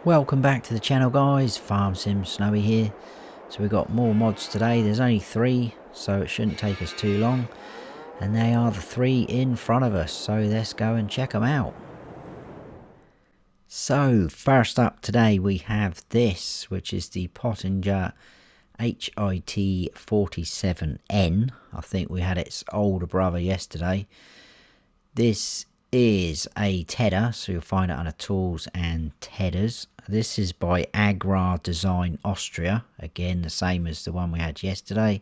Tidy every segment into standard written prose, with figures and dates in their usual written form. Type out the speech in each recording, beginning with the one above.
Welcome back to the channel, guys. Farm Sim Snowy here. So we've got more mods today. There's only 3, so it shouldn't take us too long, and they are the 3 in front of us, so let's go and check them out. So first up today we have this, which is the Pottinger HIT47n. I think we had its older brother yesterday. This is a tedder, so you'll find it under tools and tedders. This is by AgrarDesignAustria, again the same as the one we had yesterday.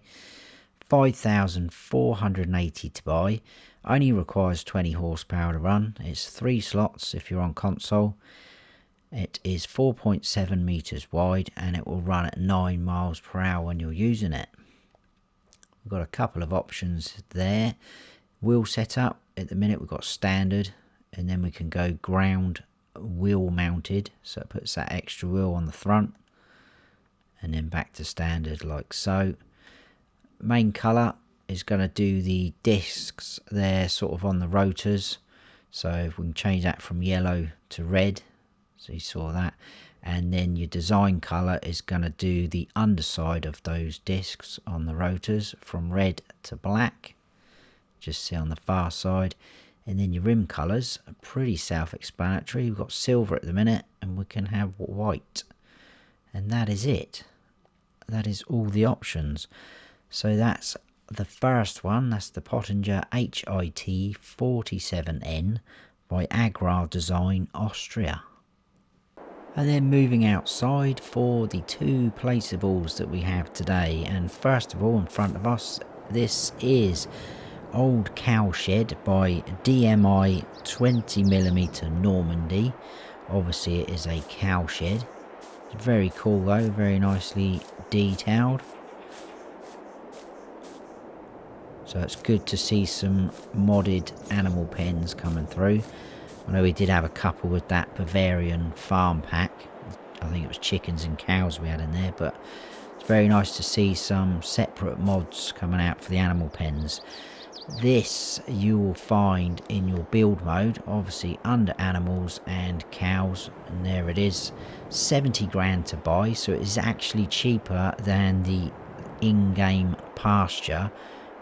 5,480 to buy, only requires 20 horsepower to run. It's 3 slots if you're on console. It is 4.7 meters wide and it will run at 9 miles per hour when you're using it. We've got a couple of options there. Wheel setup, at the minute we've got standard, and then we can go ground wheel mounted, so it puts that extra wheel on the front, and then back to standard like so. Main colour is going to do the discs there sort of on the rotors, so if we can change that from yellow to red, so you saw that. And then your design colour is going to do the underside of those discs on the rotors from red to black, just see on the far side. And then your rim colours are pretty self-explanatory. We've got silver at the minute and we can have white, and that is it. That is all the options. So that's the first one. That's the Pottinger HIT47n by AgrarDesignAustria. And then moving outside for the 2 placeables that we have today. And first of all, in front of us, this is Old Cowshed by DMI 20mm Normandy. Obviously it is a cowshed. It's very cool though, very nicely detailed. So it's good to see some modded animal pens coming through. I know we did have a couple with that Bavarian farm pack. I think it was chickens and cows we had in there, but it's very nice to see some separate mods coming out for the animal pens. This you will find in your build mode, obviously under animals and cows, and there it is, 70 grand to buy, so it is actually cheaper than the in-game pasture,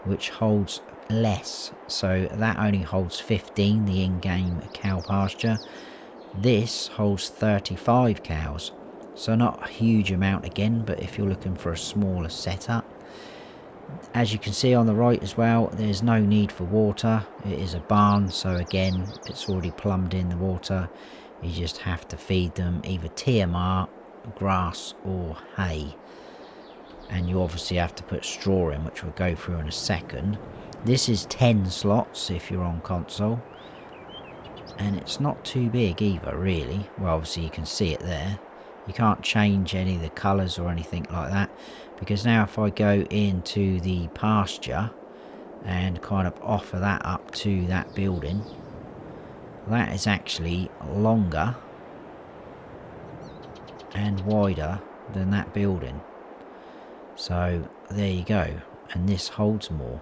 which holds less. So that only holds 15, the in-game cow pasture. This holds 35 cows, so not a huge amount again, but if you're looking for a smaller setup. As you can see on the right as well, there's no need for water. It is a barn, so again it's already plumbed in the water. You just have to feed them either TMR, grass or hay, and you obviously have to put straw in, which we'll go through in a second. This is 10 slots if you're on console, and it's not too big either really. Well, obviously you can see it there. You can't change any of the colours or anything like that, because now if I go into the pasture and kind of offer that up to that building, that is actually longer and wider than that building. So there you go, and this holds more.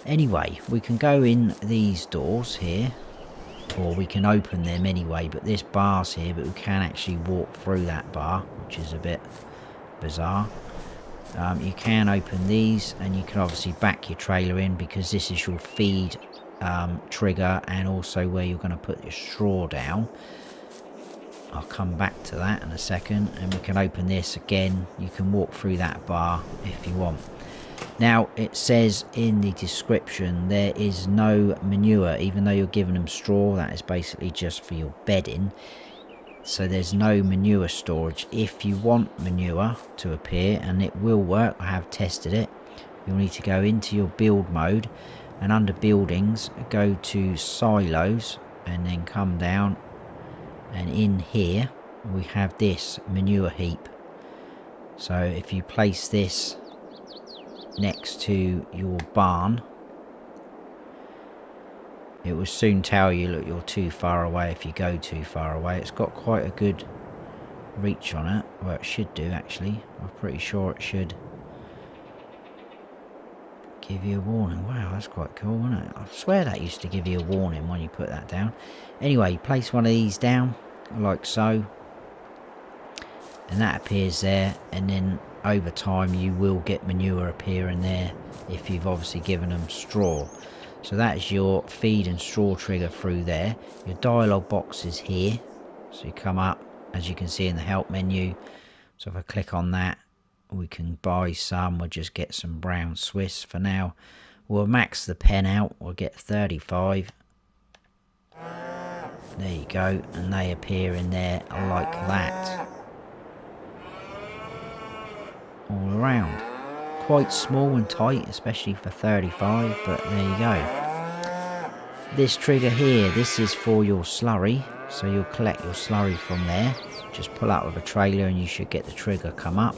Anyway, we can go in these doors here, or we can open them anyway, but this bar's here, but we can actually walk through that bar, which is a bit bizarre. You can open these, and you can obviously back your trailer in, because this is your feed trigger, and also where you're going to put your straw down. I'll come back to that in a second. And we can open this again. You can walk through that bar if you want. Now it says in the description there is no manure, even though you're giving them straw. That is basically just for your bedding, so there's no manure storage. If you want manure to appear, and it will work, I have tested it, you'll need to go into your build mode, and under buildings go to silos, and then come down, and in here we have this manure heap. So if you place this next to your barn, it will soon tell you, look, you're too far away if you go too far away. It's got quite a good reach on it. Well, it should do actually. I'm pretty sure it should give you a warning. Wow, that's quite cool, isn't it? I swear that used to give you a warning when you put that down. Anyway, place one of these down like so, and that appears there, and then over time you will get manure appearing there if you've obviously given them straw. So that's your feed and straw trigger through there. Your dialog box is here, so you come up, as you can see in the help menu. So if I click on that, we can buy some. We'll just get some brown Swiss for now. We'll max the pen out. We'll get 35. There you go, and they appear in there like that. All around. Quite small and tight, especially for 35, but there you go. This trigger here, this is for your slurry, so you'll collect your slurry from there. Just pull up with a trailer and you should get the trigger come up.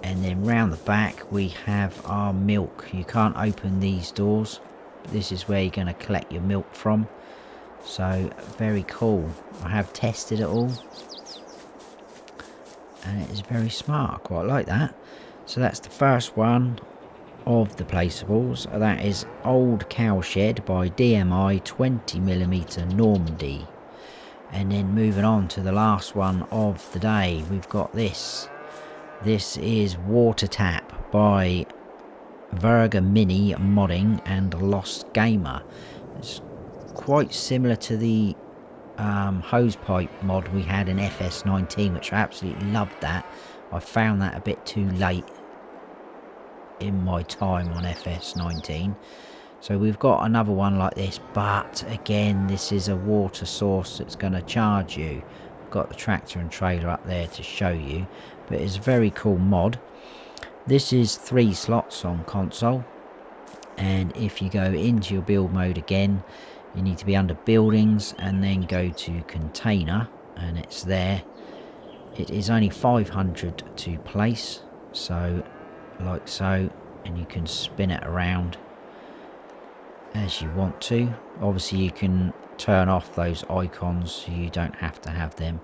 And then round the back we have our milk. You can't open these doors, but this is where you're going to collect your milk from. So very cool. I have tested it all, and it is very smart. I quite like that. So that's the first one of the placeables. That is Old Cowshed by DMI 20mm Normandy. And then moving on to the last one of the day, we've got this. This is Water Tap by Vergamini Modding and Lostgamer. It's quite similar to the hosepipe mod we had in FS19, which I absolutely loved that. I found that a bit too late in my time on FS19. So we've got another one like this, but again this is a water source that's going to charge you. I've got the tractor and trailer up there to show you, but it's a very cool mod. This is 3 slots on console, and if you go into your build mode again, you need to be under buildings and then go to container, and it's there. It is only 500 to place, so like so, and you can spin it around as you want to. Obviously you can turn off those icons so you don't have to have them.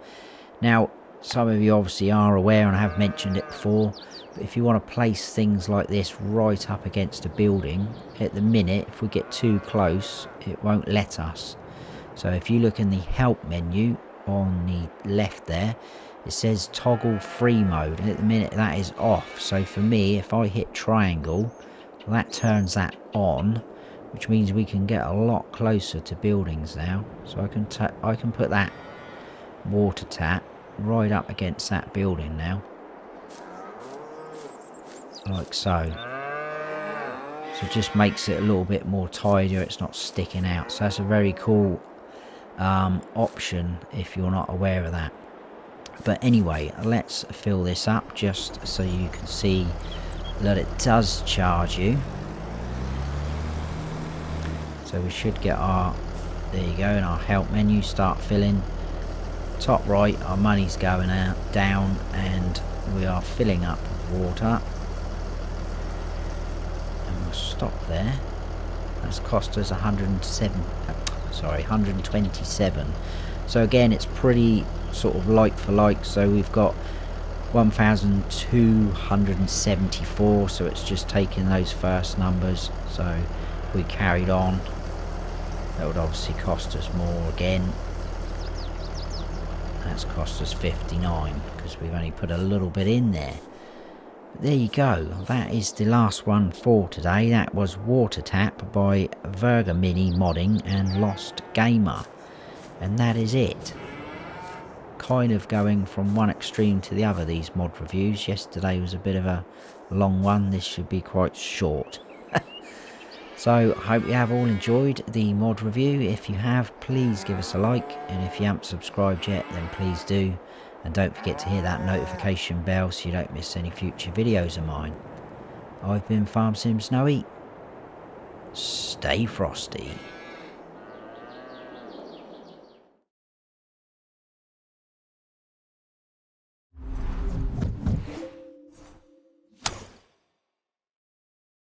Now some of you obviously are aware, and I have mentioned it before, but if you want to place things like this right up against a building, at the minute if we get too close it won't let us. So if you look in the help menu on the left there, it says toggle free mode, and at the minute that is off. So for me, if I hit triangle, that turns that on, which means we can get a lot closer to buildings now. So I can put that water tap right up against that building now, like so. So it just makes it a little bit more tidier, it's not sticking out. So that's a very cool option if you're not aware of that. But anyway, let's fill this up just so you can see that it does charge you. So we should get our, there you go, in our help menu, start filling. Top right, our money's going out down, and we are filling up with water. And we'll stop there. That's cost us 127. So again, it's pretty sort of like for like. So we've got 1,274, so it's just taking those first numbers. So if we carried on, that would obviously cost us more again. That's cost us 59 because we've only put a little bit in there. But there you go, that is the last one for today. That was Water Tap by Vergamini Modding and Lostgamer, and that is it. Kind of going from one extreme to the other, these mod reviews. Yesterday was a bit of a long one, this should be quite short. So I hope you have all enjoyed the mod review. If you have, please give us a like, and if you haven't subscribed yet, then please do, and don't forget to hit that notification bell so you don't miss any future videos of mine. I've been Farm Sim Snowy. Stay frosty.